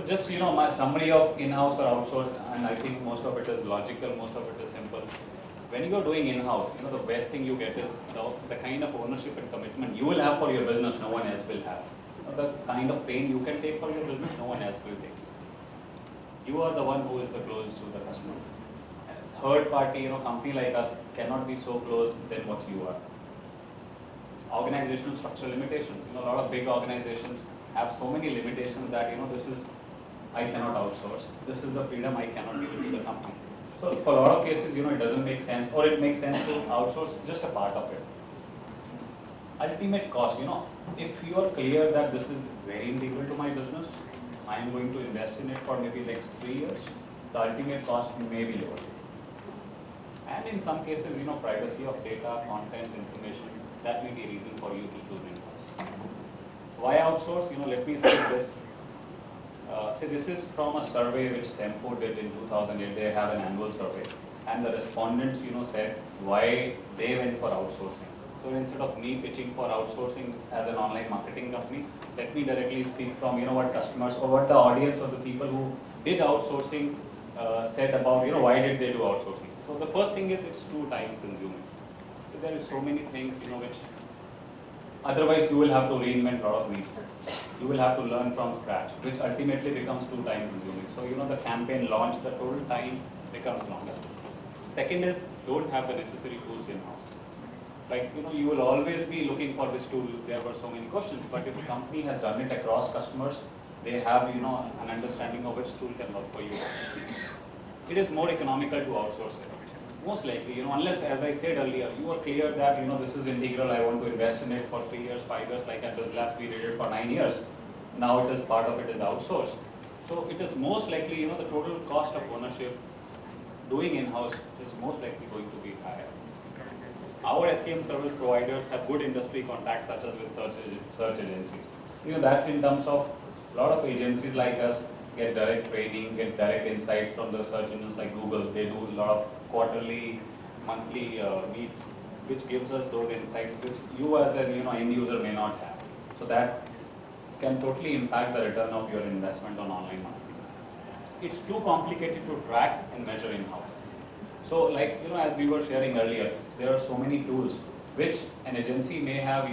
just my summary of in-house or outsource, and I think most of it is logical, most of it is simple. When you are doing in-house, the best thing you get is the kind of ownership and commitment you will have for your business, no one else will have. The kind of pain you can take for your business, no one else will take. You are the one who is the closest to the customer. Third party, company like us cannot be so close than what you are. Organizational structure limitations. A lot of big organizations have so many limitations that this is I cannot outsource. This is the freedom I cannot give it to the company. So for a lot of cases, it doesn't make sense, or it makes sense to outsource just a part of it. Ultimate cost. If you are clear that this is very integral to my business, I am going to invest in it for maybe next 3 years, the ultimate cost may be lower. And in some cases, privacy of data, content, information, that may be a reason for you to choose in-house. Why outsource? Let me say this. This is from a survey which Sempo did in 2008. They have an annual survey, and the respondents, said why they went for outsourcing. So instead of me pitching for outsourcing as an online marketing company, let me directly speak from what customers or what the audience or the people who did outsourcing said about why did they do outsourcing. So the first thing is it's too time consuming. So there is so many things which otherwise you will have to reinvent a lot of needs. You will have to learn from scratch, which ultimately becomes too time consuming. So the campaign launch, the total time becomes longer. Second is don't have the necessary tools in-house. Like you will always be looking for this tool. There were so many questions, but if a company has done it across customers, they have an understanding of which tool can work for you. It is more economical to outsource it. Most likely, unless, as I said earlier, you are clear that this is integral. I want to invest in it for 3 years, 5 years. Like at BizLabs, we did it for 9 years. Now it is part of it is outsourced. So it is most likely, the total cost of ownership doing in-house is most likely going to be higher. Our SEM service providers have good industry contacts, such as with search agencies. That's in terms of a lot of agencies like us get direct training, get direct insights from the search engines like Google. They do a lot of quarterly, monthly meets, which gives us those insights which you as an end user may not have. So that can totally impact the return of your investment on online marketing. It's too complicated to track and measure in-house. So like, as we were sharing earlier, there are so many tools which an agency may have,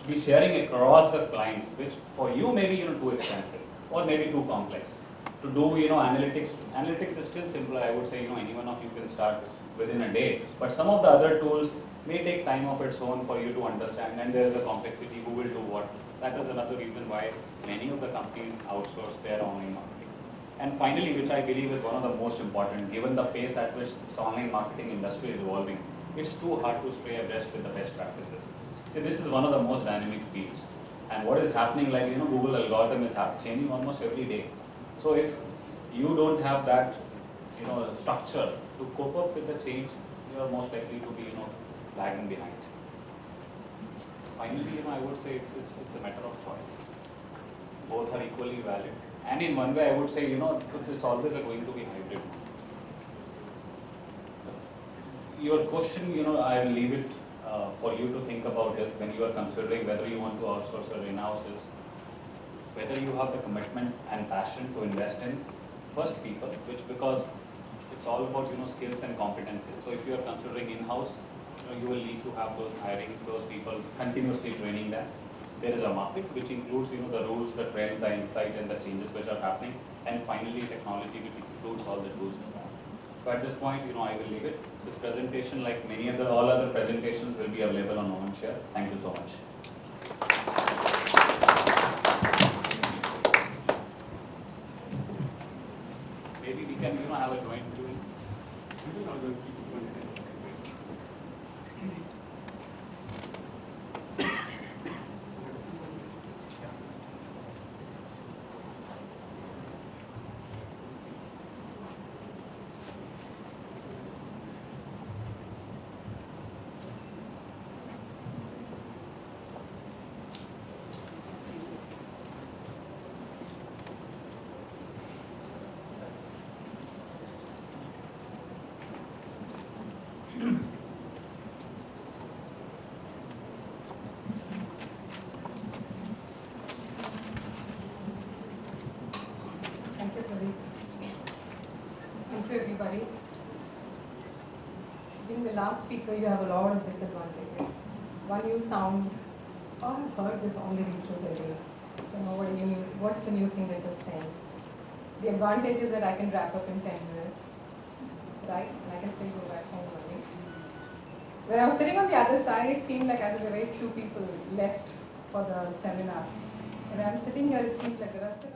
be sharing across the clients, which for you may be, too expensive or maybe too complex. To do, analytics. Analytics is still simple. I would say, any one of you can start within a day. But some of the other tools may take time of its own for you to understand, and there is a complexity. Who will do what? That is another reason why many of the companies outsource their online marketing. And finally, which I believe is one of the most important, given the pace at which this online marketing industry is evolving, it's too hard to stay abreast with the best practices. See, this is one of the most dynamic fields. And what is happening, like, Google algorithm is changing almost every day. So if you don't have that, structure to cope up with the change, you are most likely to be, lagging behind. Finally, I would say it's a matter of choice. Both are equally valid. And in one way, I would say, it's always going to be hybrid. Your question, I will leave it for you to think about it when you are considering whether you want to outsource or in-house is whether you have the commitment and passion to invest in first people, because it's all about skills and competencies. So if you are considering in-house, you will need to have those hiring those people, continuously training them. There is a market which includes the rules, the trends, the insight, and the changes which are happening, and finally technology which includes all the tools. So at this point, I will leave it. This presentation, like all other presentations, will be available on OpenShare. Thank you so much. Maybe we can have a joint doing. everybody. Being the last speaker, you have a lot of disadvantages. One, you sound, oh, I've heard this already through the day. So nobody knows what's the new thing that you're saying. The advantage is that I can wrap up in 10 minutes, right? And I can still go back home early. When I was sitting on the other side, it seemed like as there were very few people left for the seminar. And I'm sitting here, it seems like the rest of